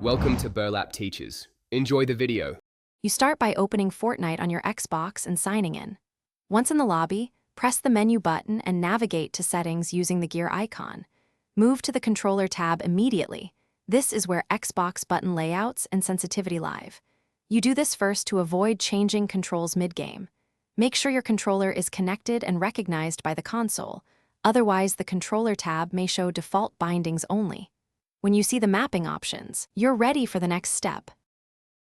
Welcome to Burlap Teachers. Enjoy the video. You start by opening Fortnite on your Xbox and signing in. Once in the lobby, press the menu button and navigate to settings using the gear icon. Move to the controller tab immediately. This is where Xbox button layouts and sensitivity live. You do this first to avoid changing controls mid-game. Make sure your controller is connected and recognized by the console, otherwise the controller tab may show default bindings only. When you see the mapping options, you're ready for the next step.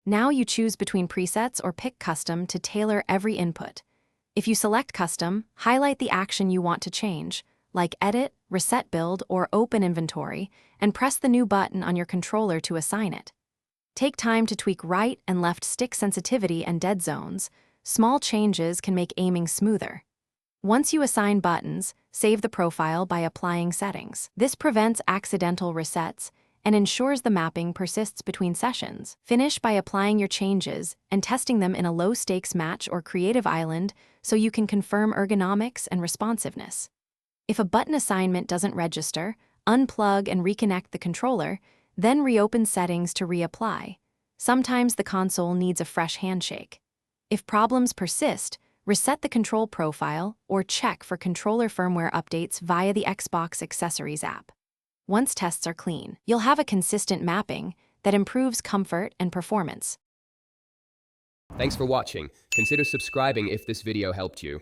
Now you choose between presets or pick custom to tailor every input. If you select custom, highlight the action you want to change, like edit, reset build, or open inventory, and press the new button on your controller to assign it. Take time to tweak right and left stick sensitivity and dead zones. Small changes can make aiming smoother. Once you assign buttons, save the profile by applying settings. This prevents accidental resets and ensures the mapping persists between sessions. Finish by applying your changes and testing them in a low-stakes match or creative island so you can confirm ergonomics and responsiveness. If a button assignment doesn't register, unplug and reconnect the controller, then reopen settings to reapply. Sometimes the console needs a fresh handshake. If problems persist, reset the control profile or check for controller firmware updates via the Xbox Accessories app. Once tests are clean, you'll have a consistent mapping that improves comfort and performance. Thanks for watching. Consider subscribing if this video helped you.